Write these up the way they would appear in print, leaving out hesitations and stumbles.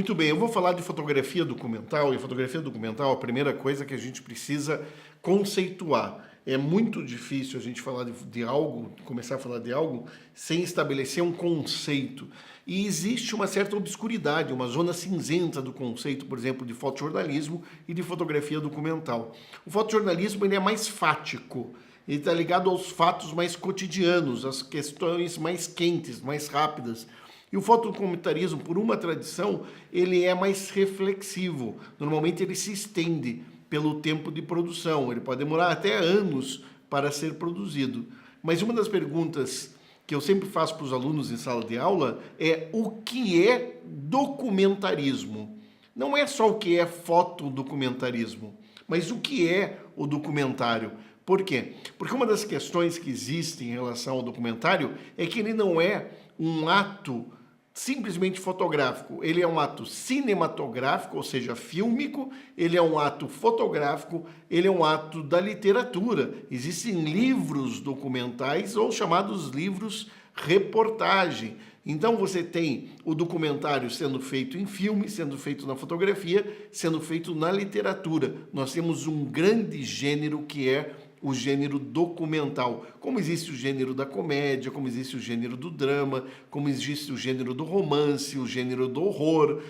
Muito bem, eu vou falar de fotografia documental, e fotografia documental, a primeira coisa que a gente precisa conceituar. É muito difícil a gente falar de algo, começar a falar de algo, sem estabelecer um conceito. E existe uma certa obscuridade, uma zona cinzenta do conceito, por exemplo, de fotojornalismo e de fotografia documental. O fotojornalismo ele é mais fático, ele está ligado aos fatos mais cotidianos, às questões mais quentes, mais rápidas. E o fotodocumentarismo, por uma tradição, ele é mais reflexivo. Normalmente ele se estende pelo tempo de produção. Ele pode demorar até anos para ser produzido. Mas uma das perguntas que eu sempre faço para os alunos em sala de aula é o que é documentarismo? Não é só o que é fotodocumentarismo, mas o que é o documentário. Por quê? Porque uma das questões que existem em relação ao documentário é que ele não é um ato simplesmente fotográfico. Ele é um ato cinematográfico, ou seja, fílmico, ele é um ato fotográfico, ele é um ato da literatura. Existem livros documentais ou chamados livros reportagem. Então você tem o documentário sendo feito em filme, sendo feito na fotografia, sendo feito na literatura. Nós temos um grande gênero que é o gênero documental. Como existe o gênero da comédia, como existe o gênero do drama, como existe o gênero do romance, o gênero do horror,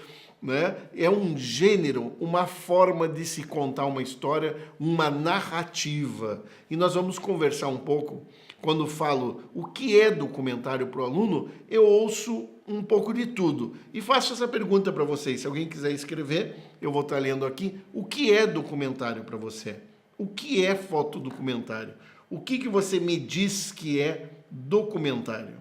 né? É um gênero, uma forma de se contar uma história, uma narrativa. E nós vamos conversar um pouco. Quando falo o que é documentário para o aluno, eu ouço um pouco de tudo. E faço essa pergunta para vocês. Se alguém quiser escrever, eu vou estar lendo aqui. O que é documentário para você? O que é fotodocumentário? O que você me diz que é documentário?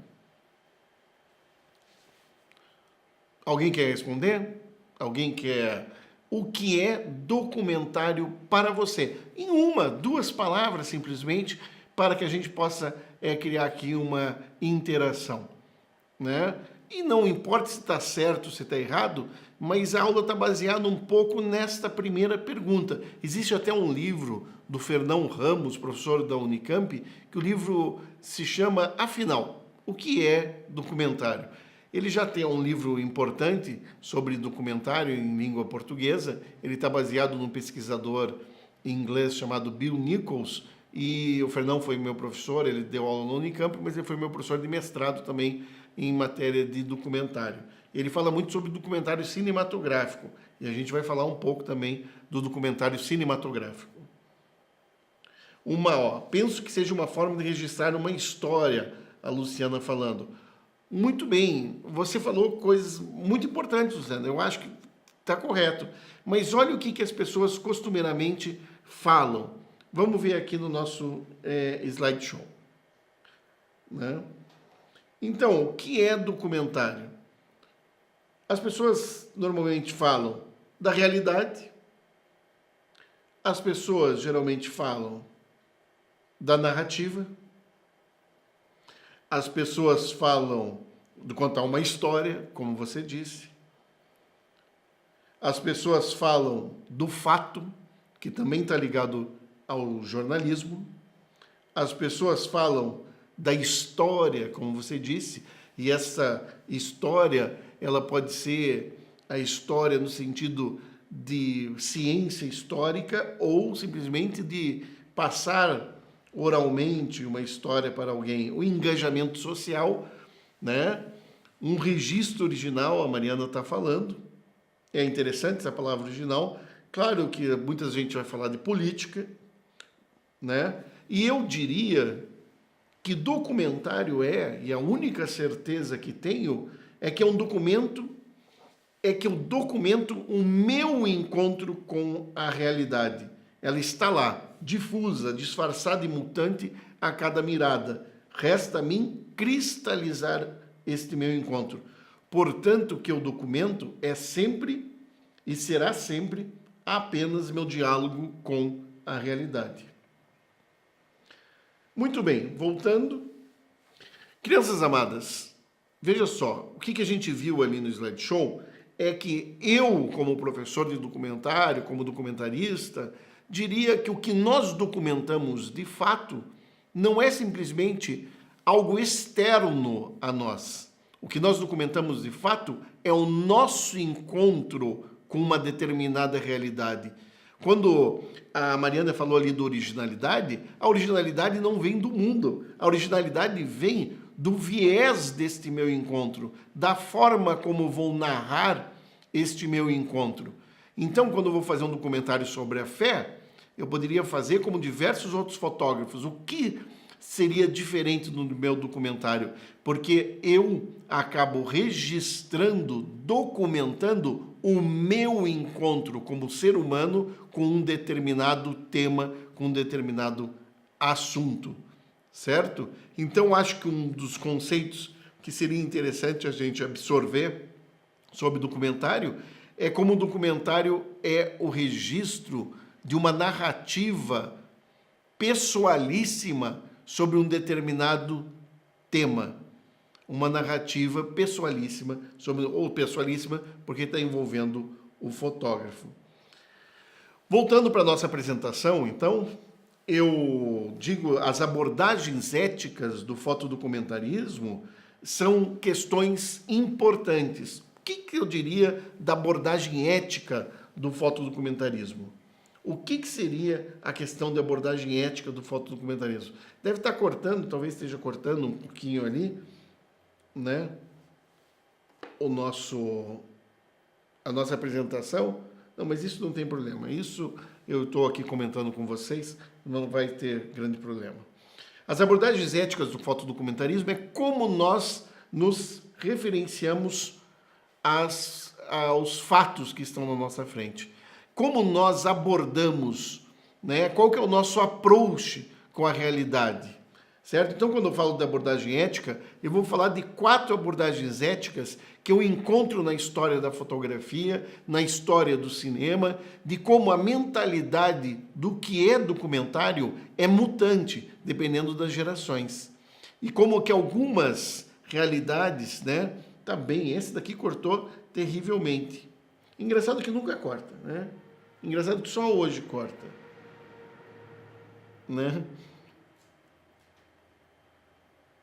Alguém quer responder? Alguém quer? O que é documentário para você? Em uma, duas palavras, simplesmente, para que a gente possa criar aqui uma interação, né? E não importa se está certo, se está errado, mas a aula está baseada um pouco nesta primeira pergunta. Existe até um livro do Fernão Ramos, professor da Unicamp, que o livro se chama Afinal, o que é documentário? Ele já tem um livro importante sobre documentário em língua portuguesa. Ele está baseado num pesquisador inglês chamado Bill Nichols, e o Fernão foi meu professor, ele deu aula no Unicamp, mas ele foi meu professor de mestrado também em matéria de documentário. Ele fala muito sobre documentário cinematográfico, e a gente vai falar um pouco também do documentário cinematográfico. Penso que seja uma forma de registrar uma história, a Luciana falando. Muito bem, você falou coisas muito importantes, Luciana, eu acho que está correto. Mas olha o que as pessoas costumeiramente falam. Vamos ver aqui no nosso slideshow, né? Então, o que é documentário? As pessoas normalmente falam da realidade, as pessoas geralmente falam da narrativa, as pessoas falam de contar uma história, como você disse, as pessoas falam do fato, que também está ligado ao jornalismo, as pessoas falam da história, como você disse, e essa história, ela pode ser a história no sentido de ciência histórica ou simplesmente de passar oralmente uma história para alguém. O engajamento social, né? Um registro original, a Mariana está falando. É interessante essa palavra original. Claro que muita gente vai falar de política, né? E eu diria que documentário e a única certeza que tenho é que é um documento, que eu documento o meu encontro com a realidade. Ela está lá, difusa, disfarçada e mutante a cada mirada. Resta a mim cristalizar este meu encontro. Portanto, o que eu documento é sempre e será sempre apenas meu diálogo com a realidade. Muito bem, voltando. Crianças amadas, veja só, o que a gente viu ali no slideshow é que eu, como professor de documentário, como documentarista, diria que o que nós documentamos de fato não é simplesmente algo externo a nós. O que nós documentamos de fato é o nosso encontro com uma determinada realidade. Quando a Mariana falou ali da originalidade, a originalidade não vem do mundo. A originalidade vem do viés deste meu encontro, da forma como vou narrar este meu encontro. Então, quando eu vou fazer um documentário sobre a fé, eu poderia fazer como diversos outros fotógrafos. O que seria diferente no meu documentário? Porque eu acabo registrando, documentando o meu encontro como ser humano com um determinado tema, com um determinado assunto, certo? Então, acho que um dos conceitos que seria interessante a gente absorver sobre documentário é como o documentário é o registro de uma narrativa pessoalíssima sobre um determinado tema. Uma narrativa pessoalíssima, ou pessoalíssima porque está envolvendo o fotógrafo. Voltando para a nossa apresentação, então, eu digo, as abordagens éticas do fotodocumentarismo são questões importantes. O que eu diria da abordagem ética do fotodocumentarismo? O que seria a questão de abordagem ética do fotodocumentarismo? Deve estar cortando, talvez esteja cortando um pouquinho ali, né? A nossa apresentação. Não, mas isso não tem problema. Isso eu estou aqui comentando com vocês, não vai ter grande problema. As abordagens éticas do fotodocumentarismo é como nós nos referenciamos aos fatos que estão na nossa frente. Como nós abordamos, né? Qual que é o nosso approach com a realidade, certo? Então, quando eu falo da abordagem ética, eu vou falar de 4 abordagens éticas que eu encontro na história da fotografia, na história do cinema, de como a mentalidade do que é documentário é mutante, dependendo das gerações. E como que algumas realidades, né? Tá bem, esse daqui cortou terrivelmente. Engraçado que nunca corta, né? Engraçado que só hoje corta, né?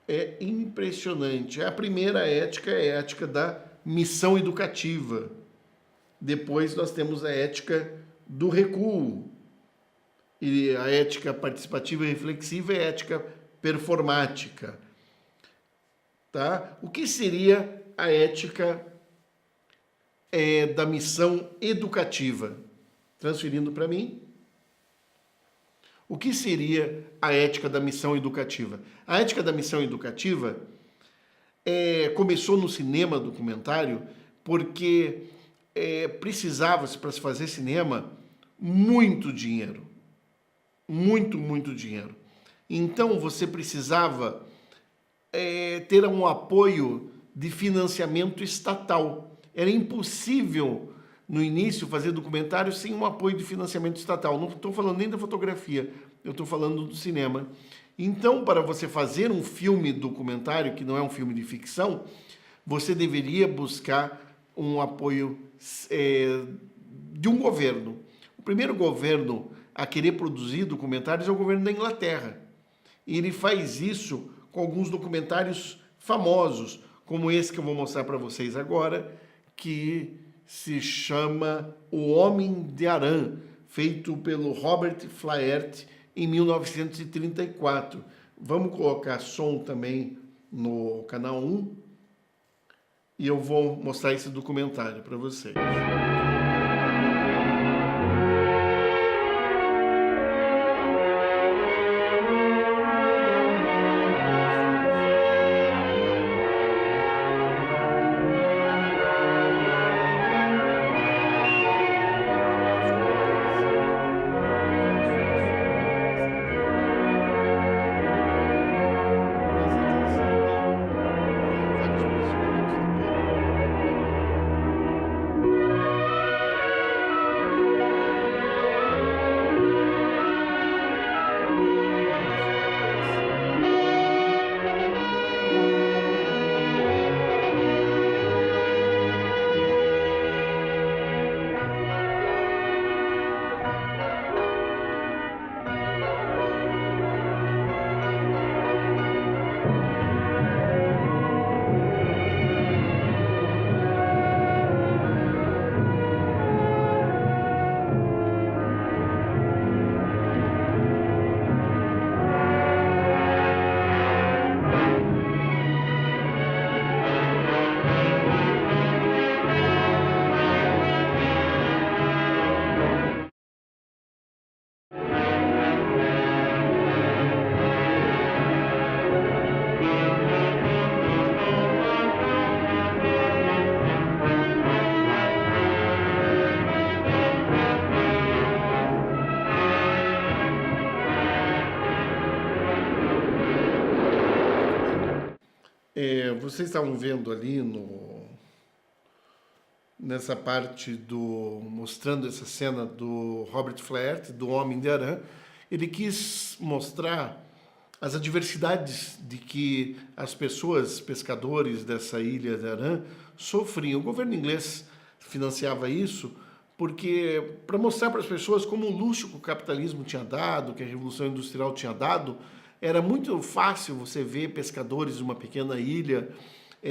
É impressionante. A primeira ética é a ética da missão educativa. Depois nós temos a ética do recuo. E a ética participativa e reflexiva é a ética performática. Tá? O que seria a ética da missão educativa? Transferindo para mim. O que seria a ética da missão educativa? A ética da missão educativa começou no cinema documentário porque precisava-se, para se fazer cinema, muito dinheiro. Muito, muito dinheiro. Então, você precisava ter um apoio de financiamento estatal. Era impossível, no início, fazer documentário sem um apoio de financiamento estatal. Não estou falando nem da fotografia, eu estou falando do cinema. Então, para você fazer um filme documentário, que não é um filme de ficção, você deveria buscar um apoio de um governo. O primeiro governo a querer produzir documentários é o governo da Inglaterra. E ele faz isso com alguns documentários famosos, como esse que eu vou mostrar para vocês agora, que se chama O Homem de Arã, feito pelo Robert Flaherty em 1934. Vamos colocar som também no canal 1 e eu vou mostrar esse documentário para vocês. Vocês estavam vendo ali nessa parte mostrando essa cena do Robert Flaherty, do Homem de Arã. Ele quis mostrar as adversidades de que as pessoas, pescadores dessa ilha de Arã, sofriam. O governo inglês financiava isso porque, para mostrar para as pessoas como o luxo que o capitalismo tinha dado, que a Revolução Industrial tinha dado, era muito fácil você ver pescadores de uma pequena ilha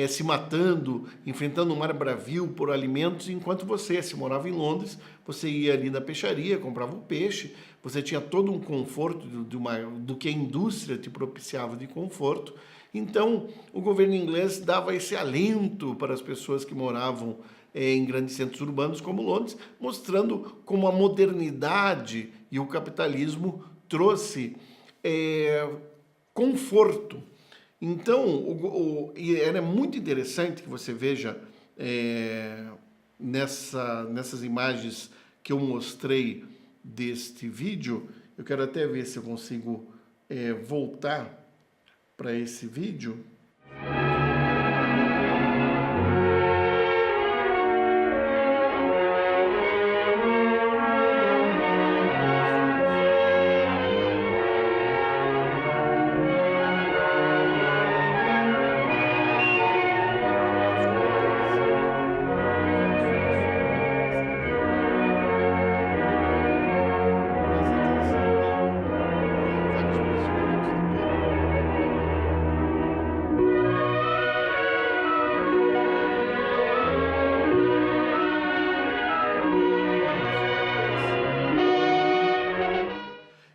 se matando, enfrentando o mar bravio por alimentos, enquanto você, se morava em Londres, você ia ali na peixaria, comprava o peixe, você tinha todo um conforto do que a indústria te propiciava de conforto. Então, o governo inglês dava esse alento para as pessoas que moravam em grandes centros urbanos como Londres, mostrando como a modernidade e o capitalismo trouxe conforto. Então, era muito interessante que você veja nessas imagens que eu mostrei deste vídeo. Eu quero até ver se eu consigo voltar para esse vídeo.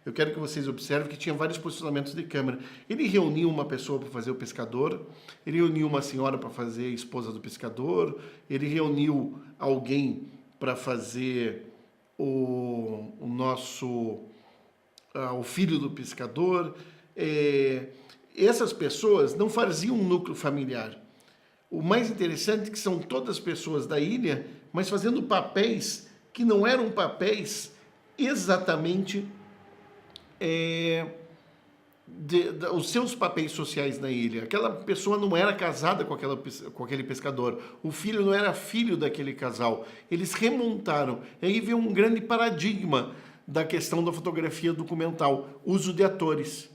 Eu quero que vocês observem que tinha vários posicionamentos de câmera. Ele reuniu uma pessoa para fazer o pescador, ele reuniu uma senhora para fazer a esposa do pescador, ele reuniu alguém para fazer o filho do pescador. Essas pessoas não faziam um núcleo familiar. O mais interessante é que são todas pessoas da ilha, mas fazendo papéis que não eram papéis exatamente os seus papéis sociais na ilha. Aquela pessoa não era casada com aquele pescador. O filho não era filho daquele casal. Eles remontaram. E aí veio um grande paradigma da questão da fotografia documental. Uso de atores.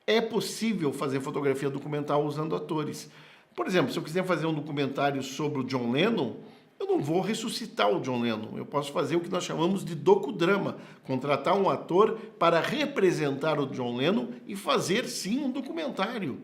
É possível fazer fotografia documental usando atores. Por exemplo, se eu quiser fazer um documentário sobre o John Lennon, eu não vou ressuscitar o John Lennon. Eu posso fazer o que nós chamamos de docudrama, contratar um ator para representar o John Lennon e fazer, sim, um documentário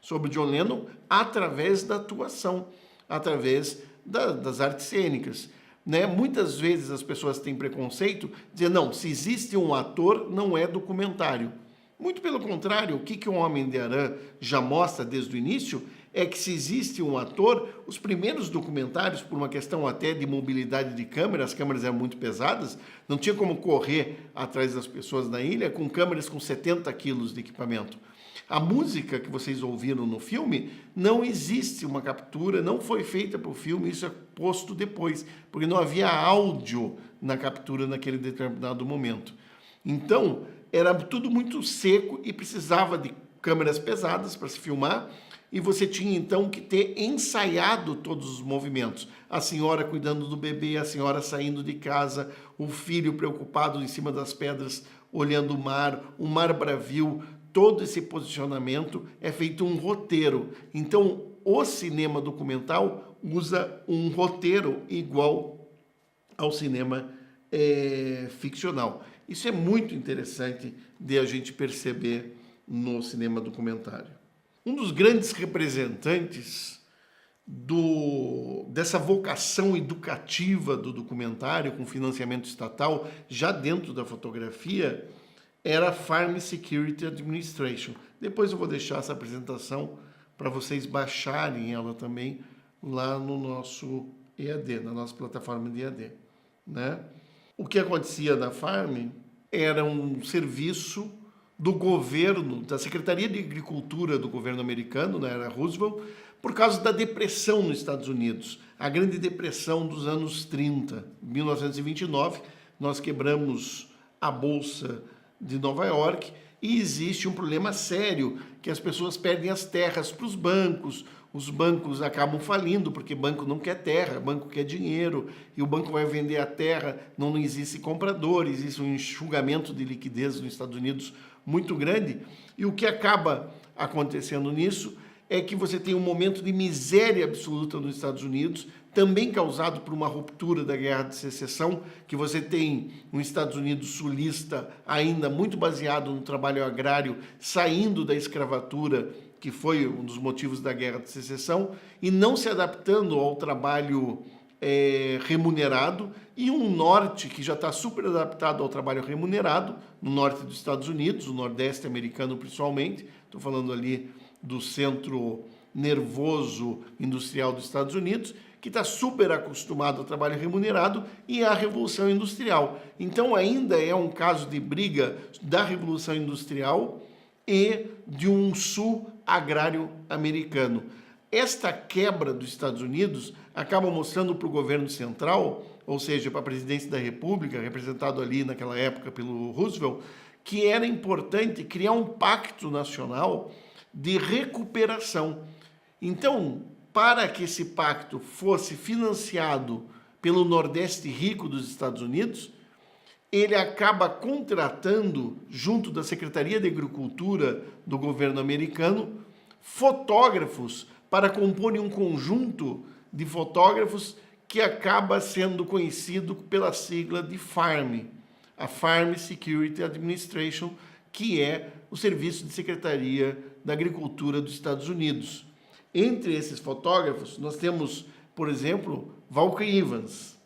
sobre o John Lennon através da atuação, através das artes cênicas. Né? Muitas vezes as pessoas têm preconceito, dizendo, não, se existe um ator, não é documentário. Muito pelo contrário, o que o Homem de Arã já mostra desde o início é que se existe um ator, os primeiros documentários, por uma questão até de mobilidade de câmera, as câmeras eram muito pesadas, não tinha como correr atrás das pessoas na ilha com câmeras com 70 quilos de equipamento. A música que vocês ouviram no filme, não existe uma captura, não foi feita para o filme, isso é posto depois, porque não havia áudio na captura naquele determinado momento. Então, era tudo muito seco e precisava de câmeras pesadas para se filmar, e você tinha então que ter ensaiado todos os movimentos. A senhora cuidando do bebê, a senhora saindo de casa, o filho preocupado em cima das pedras, olhando o mar bravio, todo esse posicionamento é feito um roteiro. Então, o cinema documental usa um roteiro igual ao cinema ficcional. Isso é muito interessante de a gente perceber no cinema documentário. Um dos grandes representantes dessa vocação educativa do documentário com financiamento estatal, já dentro da fotografia, era a Farm Security Administration. Depois eu vou deixar essa apresentação para vocês baixarem ela também lá no nosso EAD, na nossa plataforma de EAD. Né? O que acontecia na Farm era um serviço do governo, da Secretaria de Agricultura do governo americano, na era Roosevelt, por causa da depressão nos Estados Unidos, a grande depressão dos anos 30. Em 1929, nós quebramos a Bolsa de Nova York, e existe um problema sério, que as pessoas perdem as terras para os bancos acabam falindo, porque banco não quer terra, banco quer dinheiro, e o banco vai vender a terra, não existe comprador, existe um enxugamento de liquidez nos Estados Unidos muito grande, e o que acaba acontecendo nisso é que você tem um momento de miséria absoluta nos Estados Unidos, também causado por uma ruptura da Guerra de Secessão, que você tem um Estados Unidos sulista ainda muito baseado no trabalho agrário, saindo da escravatura, que foi um dos motivos da Guerra de Secessão, e não se adaptando ao trabalho remunerado, e um norte que já está super adaptado ao trabalho remunerado, no norte dos Estados Unidos, o nordeste americano principalmente, estou falando ali do centro nervoso industrial dos Estados Unidos, que está super acostumado ao trabalho remunerado e à Revolução Industrial. Então ainda é um caso de briga da Revolução Industrial e de um sul agrário americano. Esta quebra dos Estados Unidos acaba mostrando para o governo central, ou seja, para a presidência da República, representado ali naquela época pelo Roosevelt, que era importante criar um pacto nacional de recuperação. Então, para que esse pacto fosse financiado pelo Nordeste rico dos Estados Unidos, ele acaba contratando, junto da Secretaria de Agricultura do governo americano, fotógrafos para comporem um conjunto de fotógrafos que acaba sendo conhecido pela sigla de FARM, a Farm Security Administration, que é o Serviço de Secretaria da Agricultura dos Estados Unidos. Entre esses fotógrafos, nós temos, por exemplo, Walker Evans.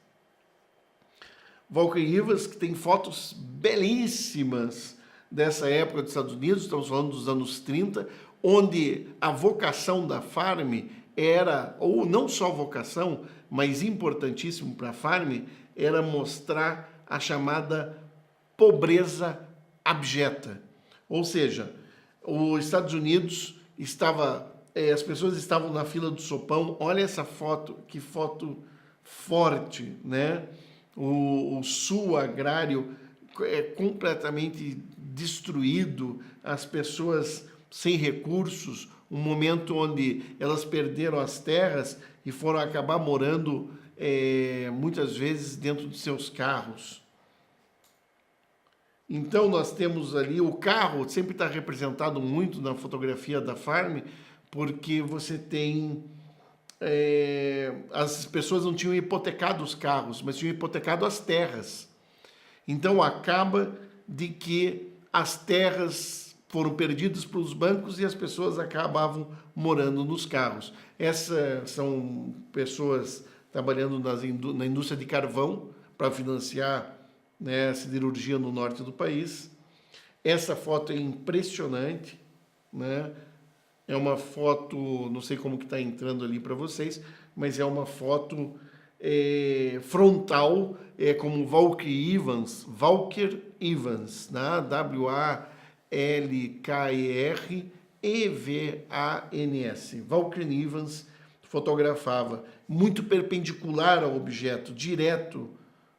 Walker Evans, que tem fotos belíssimas dessa época dos Estados Unidos, estamos falando dos anos 30, onde a vocação da farm era, ou não só vocação, mas importantíssimo para a farm, era mostrar a chamada pobreza abjeta. Ou seja, os Estados Unidos as pessoas estavam na fila do sopão. Olha essa foto, que foto forte, né? O sul agrário é completamente destruído, as pessoas sem recursos, um momento onde elas perderam as terras e foram acabar morando muitas vezes dentro de seus carros. Então nós temos ali o carro, sempre está representado muito na fotografia da farm, porque você tem... as pessoas não tinham hipotecado os carros, mas tinham hipotecado as terras. Então acaba de que as terras foram perdidas para os bancos e as pessoas acabavam morando nos carros. Essas são pessoas trabalhando na indústria de carvão para financiar, né, a siderurgia no norte do país. Essa foto é impressionante, né? É uma foto, não sei como que está entrando ali para vocês, mas é uma foto frontal, como Walker Evans, né? W-A-L-K-E-R-E-V-A-N-S. Walker Evans fotografava muito perpendicular ao objeto, direto,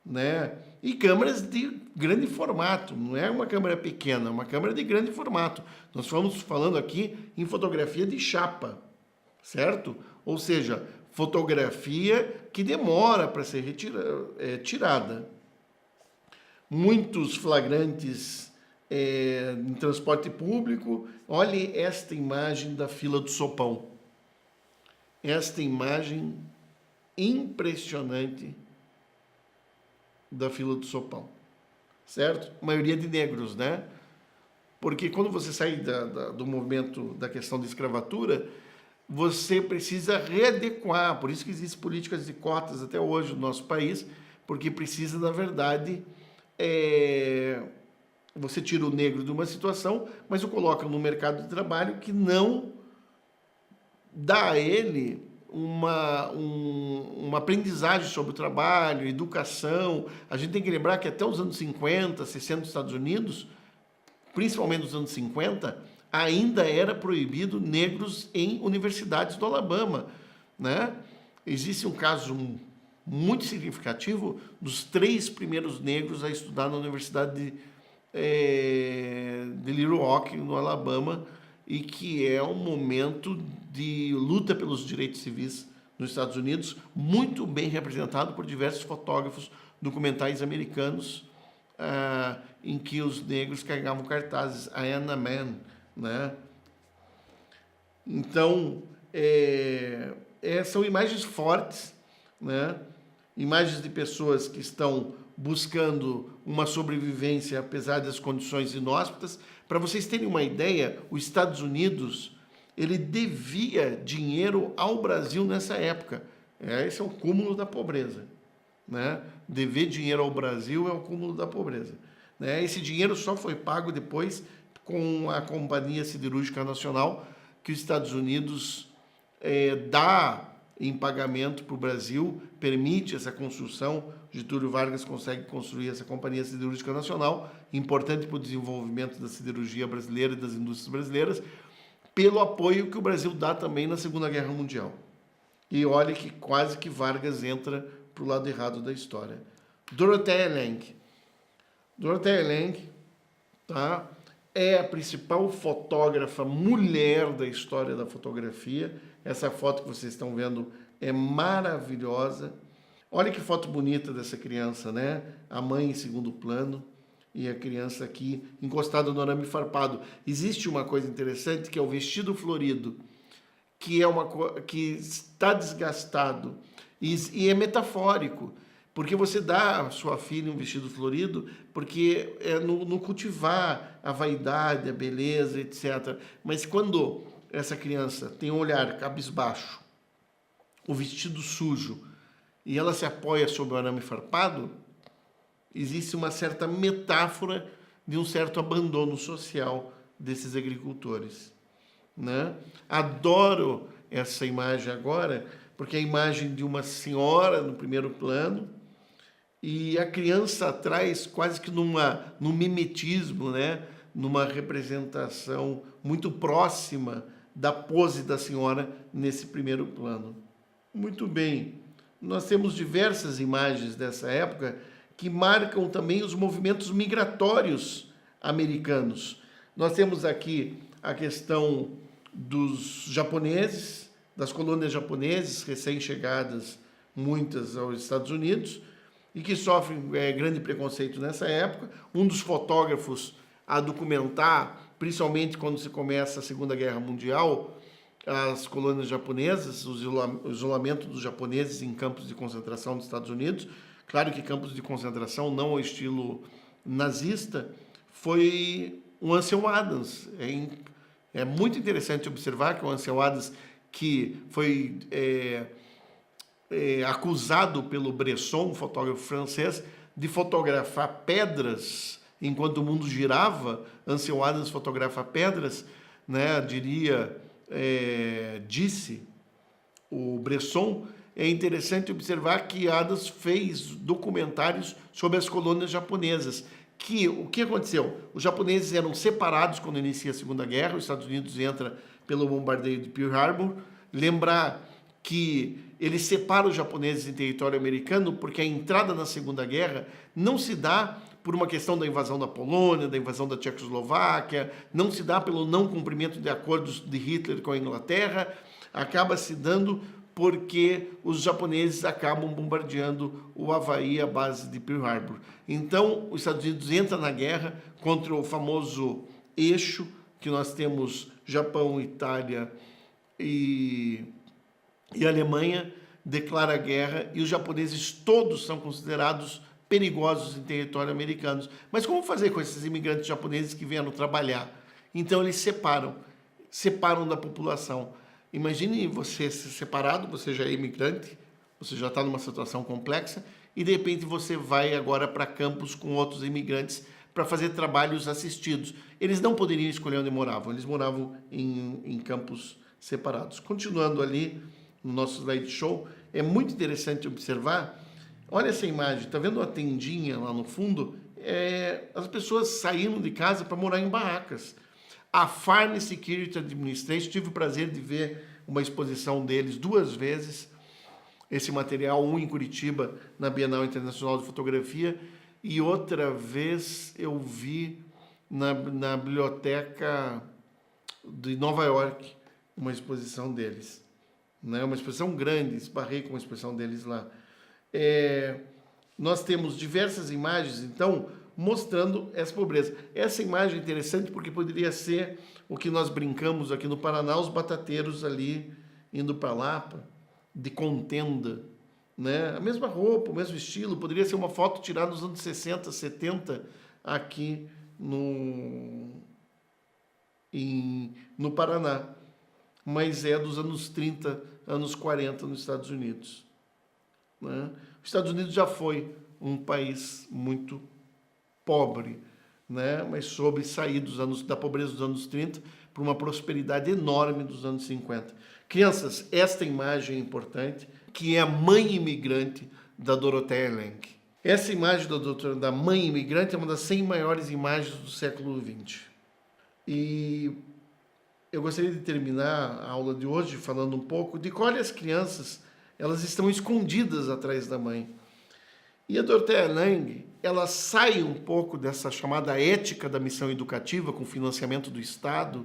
né? E câmeras de grande formato, não é uma câmera pequena, é uma câmera de grande formato. Nós estamos falando aqui em fotografia de chapa, certo? Ou seja, fotografia que demora para ser tirada. Muitos flagrantes em transporte público. Olhe esta imagem da fila do sopão. Esta imagem impressionante da fila do sopão, certo? A maioria de negros, né? Porque quando você sai do movimento da questão da escravatura, você precisa readequar, por isso que existem políticas de cotas até hoje no nosso país, porque precisa, na verdade, você tira o negro de uma situação, mas o coloca no mercado de trabalho que não dá a ele uma aprendizagem sobre o trabalho, educação. A gente tem que lembrar que até os anos 50, 60 nos Estados Unidos, principalmente nos anos 50, ainda era proibido negros em universidades do Alabama, né? Existe um caso muito significativo dos 3 primeiros negros a estudar na Universidade de Little Rock, no Alabama, e que é um momento de luta pelos direitos civis nos Estados Unidos, muito bem representado por diversos fotógrafos documentais americanos, em que os negros carregavam cartazes I am a man, né? Então, são imagens fortes, né? Imagens de pessoas que estão buscando uma sobrevivência apesar das condições inóspitas. Para vocês terem uma ideia, os Estados Unidos, ele devia dinheiro ao Brasil nessa época. Esse é o cúmulo da pobreza, né? Dever dinheiro ao Brasil é o cúmulo da pobreza, né? Esse dinheiro só foi pago depois com a Companhia Siderúrgica Nacional, que os Estados Unidos dá em pagamento para o Brasil, permite essa construção. Getúlio Vargas consegue construir essa Companhia Siderúrgica Nacional, importante para o desenvolvimento da siderurgia brasileira e das indústrias brasileiras, pelo apoio que o Brasil dá também na Segunda Guerra Mundial. E olha que quase que Vargas entra para o lado errado da história. Dorothea Lange. Dorothea Lange, tá? É a principal fotógrafa mulher da história da fotografia. Essa foto que vocês estão vendo é maravilhosa. Olha que foto bonita dessa criança, né? A mãe em segundo plano e a criança aqui encostada no arame farpado. Existe uma coisa interessante, que é o vestido florido, que que está desgastado e é metafórico, porque você dá à sua filha um vestido florido porque é no cultivar a vaidade, a beleza, etc. Mas quando essa criança tem um olhar cabisbaixo, o vestido sujo, e ela se apoia sobre o arame farpado, existe uma certa metáfora de um certo abandono social desses agricultores, né? Adoro essa imagem agora, porque é a imagem de uma senhora no primeiro plano e a criança atrás quase que num mimetismo, né? Numa representação muito próxima da pose da senhora nesse primeiro plano. Muito bem, nós temos diversas imagens dessa época que marcam também os movimentos migratórios americanos. Nós temos aqui a questão dos japoneses, das colônias japoneses recém-chegadas, muitas aos Estados Unidos, e que sofrem grande preconceito nessa época. Um dos fotógrafos a documentar, principalmente quando se começa a Segunda Guerra Mundial, as colônias japonesas, o isolamento dos japoneses em campos de concentração dos Estados Unidos. Claro que campos de concentração não ao estilo nazista, foi o Ansel Adams. É muito interessante observar que o Ansel Adams, que foi acusado pelo Bresson, um fotógrafo francês, de fotografar pedras enquanto o mundo girava. Ansel Adams fotografa pedras, né? Disse o Bresson. É interessante observar que Adams fez documentários sobre as colônias japonesas. O que aconteceu? Os japoneses eram separados quando inicia a Segunda Guerra, os Estados Unidos entra pelo bombardeio de Pearl Harbor. Lembrar que eles separam os japoneses em território americano porque a entrada na Segunda Guerra não se dá por uma questão da invasão da Polônia, da invasão da Tchecoslováquia, não se dá pelo não cumprimento de acordos de Hitler com a Inglaterra, acaba se dando porque os japoneses acabam bombardeando o Havaí, a base de Pearl Harbor. Então, os Estados Unidos entram na guerra contra o famoso eixo, que nós temos Japão, Itália e Alemanha, declara a guerra, e os japoneses todos são considerados perigosos em território americano. Mas como fazer com esses imigrantes japoneses que vieram trabalhar? Então, eles separam da população. Imagine você ser separado, você já é imigrante, você já está numa situação complexa e de repente você vai agora para campos com outros imigrantes para fazer trabalhos assistidos. Eles não poderiam escolher onde moravam, eles moravam em campos separados. Continuando ali no nosso slideshow, é muito interessante observar, olha essa imagem, está vendo a tendinha lá no fundo? As pessoas saíram de casa para morar em barracas. A Farm Security Administration, tive o prazer de ver uma exposição deles 2 vezes, esse material, um em Curitiba, na Bienal Internacional de Fotografia, e outra vez eu vi na biblioteca de Nova York, uma exposição deles. Né? Uma exposição grande, esbarrei com uma exposição deles lá. Nós temos diversas imagens, então, mostrando essa pobreza. Essa imagem é interessante porque poderia ser o que nós brincamos aqui no Paraná, os batateiros ali indo para Lapa, de contenda. Né? A mesma roupa, o mesmo estilo, poderia ser uma foto tirada nos anos 60, 70, aqui no Paraná. Mas é dos anos 30, anos 40 nos Estados Unidos. Né? Os Estados Unidos já foi um país muito pobre, né? Mas soube sair da pobreza dos anos 30 para uma prosperidade enorme dos anos 50. Crianças, esta imagem é importante, que é a mãe imigrante da Dorothea Lange. Essa imagem da mãe imigrante é uma das 100 maiores imagens do século XX. E eu gostaria de terminar a aula de hoje falando um pouco de como as crianças elas estão escondidas atrás da mãe. E a Dorothea Lange, ela sai um pouco dessa chamada ética da missão educativa com financiamento do Estado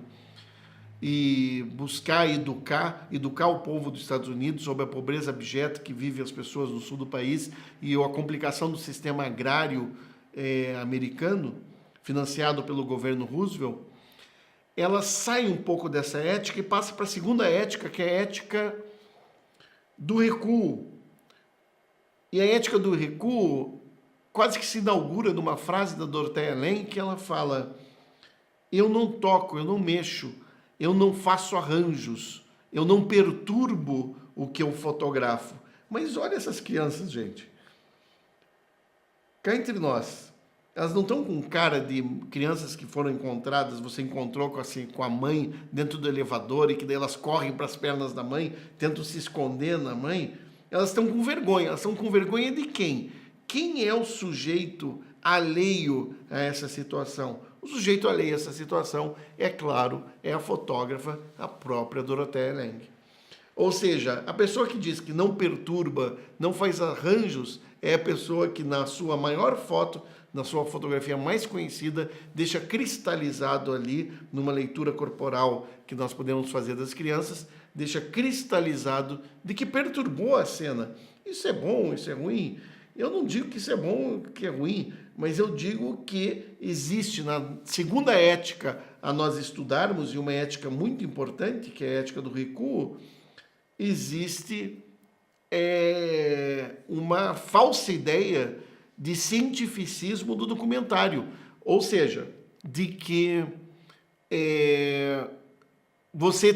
e buscar educar o povo dos Estados Unidos sobre a pobreza abjeta que vivem as pessoas no sul do país e a complicação do sistema agrário americano, financiado pelo governo Roosevelt. Ela sai um pouco dessa ética e passa para a segunda ética, que é a ética do recuo. E a ética do recuo quase que se inaugura numa frase da Dorothea Lange que ela fala: eu não toco, eu não mexo, eu não faço arranjos, eu não perturbo o que eu fotografo. Mas olha essas crianças, gente. Cá entre nós, elas não estão com cara de crianças que foram encontradas, você encontrou com a mãe dentro do elevador e que daí elas correm para as pernas da mãe, tentam se esconder na mãe. Elas estão com vergonha. Elas estão com vergonha de quem? Quem é o sujeito alheio a essa situação? O sujeito alheio a essa situação, é claro, é a fotógrafa, a própria Dorothea Lange. Ou seja, a pessoa que diz que não perturba, não faz arranjos, é a pessoa que na sua maior foto, na sua fotografia mais conhecida, deixa cristalizado ali, numa leitura corporal que nós podemos fazer das crianças, deixa cristalizado de que perturbou a cena. Isso é bom, isso é ruim? Eu não digo que isso é bom, que é ruim, mas eu digo que existe na segunda ética a nós estudarmos, e uma ética muito importante, que é a ética do recuo, existe uma falsa ideia de cientificismo do documentário. Ou seja, de que você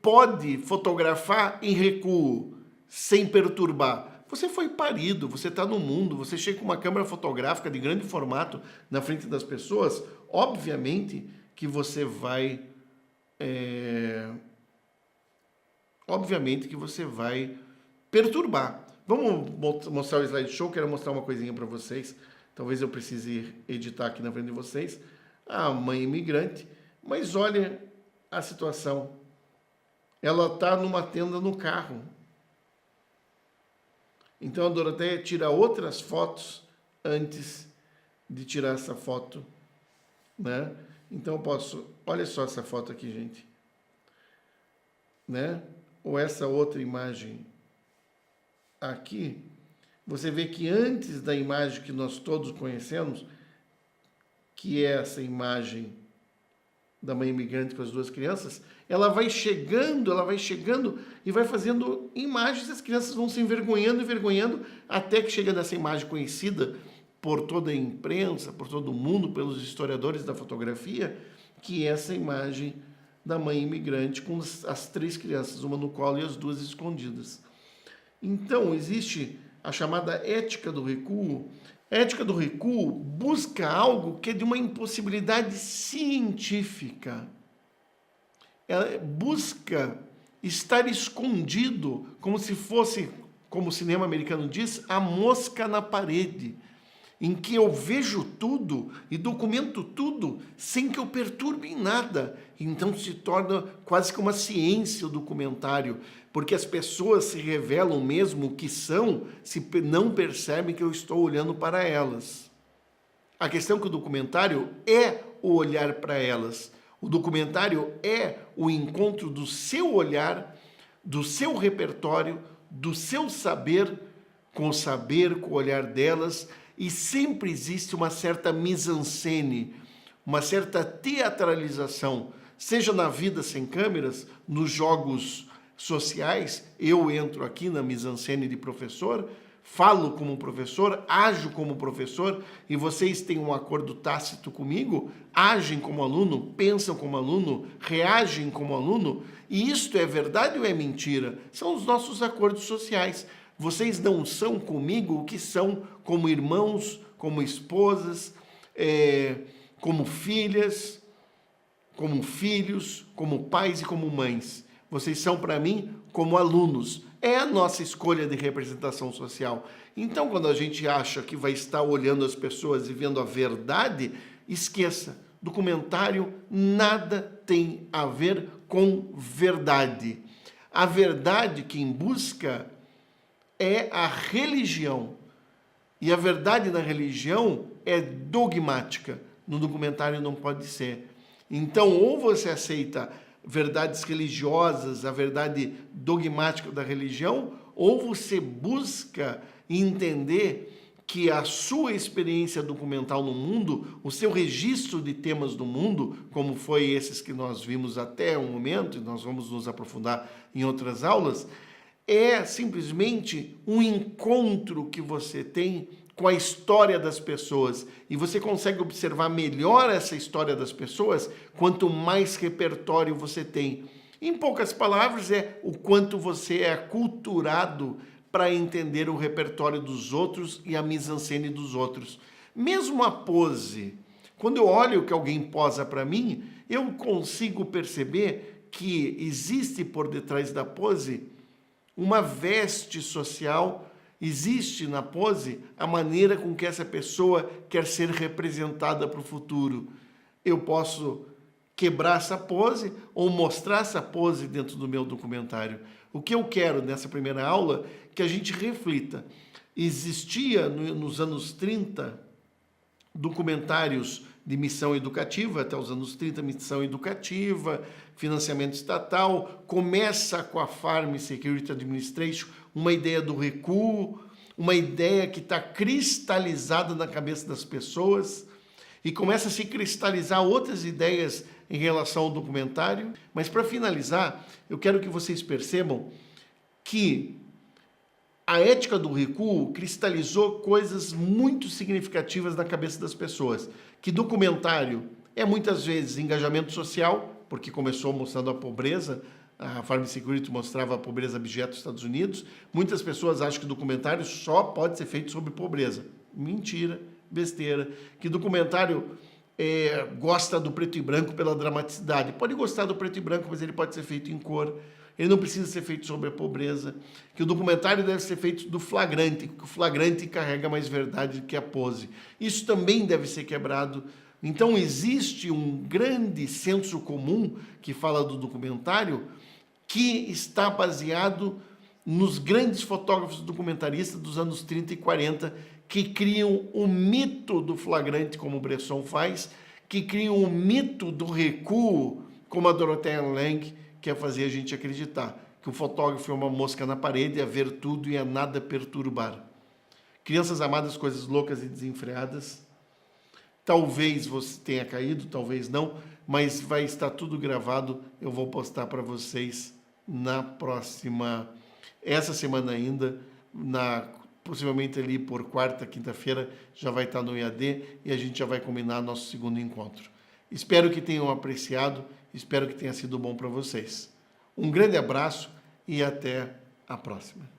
pode fotografar em recuo, sem perturbar. Você foi parido, você está no mundo, você chega com uma câmera fotográfica de grande formato na frente das pessoas, obviamente que você vai... obviamente que você vai perturbar. Vamos mostrar o slideshow, quero mostrar uma coisinha para vocês. Talvez eu precise editar aqui na frente de vocês. A mãe imigrante, mas olha a situação. Ela está numa tenda no carro. Então a Dorothea tira outras fotos antes de tirar essa foto, né? Então eu posso... Olha só essa foto aqui, gente. Né? Ou essa outra imagem aqui. Você vê que antes da imagem que nós todos conhecemos, que é essa imagem da mãe imigrante com as duas crianças, ela vai chegando e vai fazendo imagens, as crianças vão se envergonhando, até que chega nessa imagem conhecida por toda a imprensa, por todo mundo, pelos historiadores da fotografia, que é essa imagem da mãe imigrante com as três crianças, uma no colo e as duas escondidas. Então, existe a chamada ética do recuo. A ética do recuo busca algo que é de uma impossibilidade científica. Ela busca estar escondido, como se fosse, como o cinema americano diz, a mosca na parede, em que eu vejo tudo e documento tudo sem que eu perturbe em nada. Então se torna quase que uma ciência o documentário, porque as pessoas se revelam mesmo o que são, se não percebem que eu estou olhando para elas. A questão é que o documentário é o olhar para elas. O documentário é o encontro do seu olhar, do seu repertório, do seu saber, com o olhar delas, e sempre existe uma certa mise-en-scène, uma certa teatralização, seja na vida sem câmeras, nos jogos sociais. Eu entro aqui na mise-en-scène de professor, falo como professor, ajo como professor, e vocês têm um acordo tácito comigo, agem como aluno, pensam como aluno, reagem como aluno, e isto é verdade ou é mentira? São os nossos acordos sociais. Vocês não são comigo o que são como irmãos, como esposas, como filhas, como filhos, como pais e como mães. Vocês são para mim como alunos. É a nossa escolha de representação social. Então, quando a gente acha que vai estar olhando as pessoas e vendo a verdade, esqueça. Documentário nada tem a ver com verdade. A verdade quem busca é a religião. E a verdade na religião é dogmática. No documentário não pode ser. Então, ou você aceita verdades religiosas, a verdade dogmática da religião, ou você busca entender que a sua experiência documental no mundo, o seu registro de temas do mundo, como foi esses que nós vimos até o momento, e nós vamos nos aprofundar em outras aulas, é simplesmente um encontro que você tem com a história das pessoas. E você consegue observar melhor essa história das pessoas quanto mais repertório você tem. Em poucas palavras, é o quanto você é aculturado para entender o repertório dos outros e a mise-en-scène dos outros. Mesmo a pose. Quando eu olho que alguém posa para mim, eu consigo perceber que existe por detrás da pose uma veste social. Existe na pose a maneira com que essa pessoa quer ser representada para o futuro. Eu posso quebrar essa pose ou mostrar essa pose dentro do meu documentário. O que eu quero nessa primeira aula é que a gente reflita. Existia nos anos 30 documentários de missão educativa, até os anos 30, missão educativa, financiamento estatal, começa com a Farm Security Administration, uma ideia do recuo, uma ideia que está cristalizada na cabeça das pessoas, e começa a se cristalizar outras ideias em relação ao documentário. Mas para finalizar, eu quero que vocês percebam que a ética do recuo cristalizou coisas muito significativas na cabeça das pessoas. Que documentário é muitas vezes engajamento social, porque começou mostrando a pobreza, a Farm Security mostrava a pobreza abjeta dos Estados Unidos. Muitas pessoas acham que documentário só pode ser feito sobre pobreza. Mentira, besteira. Que documentário gosta do preto e branco pela dramaticidade. Pode gostar do preto e branco, mas ele pode ser feito em cor. Ele não precisa ser feito sobre a pobreza. Que o documentário deve ser feito do flagrante, que o flagrante carrega mais verdade do que a pose. Isso também deve ser quebrado. Então existe um grande senso comum que fala do documentário que está baseado nos grandes fotógrafos documentaristas dos anos 30 e 40 que criam o mito do flagrante, como o Bresson faz, que criam o mito do recuo, como a Dorothea Lange quer fazer a gente acreditar, que o fotógrafo é uma mosca na parede, a ver tudo e a nada perturbar. Crianças amadas, coisas loucas e desenfreadas. Talvez você tenha caído, talvez não, mas vai estar tudo gravado. Eu vou postar para vocês na próxima, essa semana ainda, possivelmente ali por quarta, quinta-feira, já vai estar no EAD e a gente já vai combinar nosso segundo encontro. Espero que tenham apreciado, espero que tenha sido bom para vocês. Um grande abraço e até a próxima.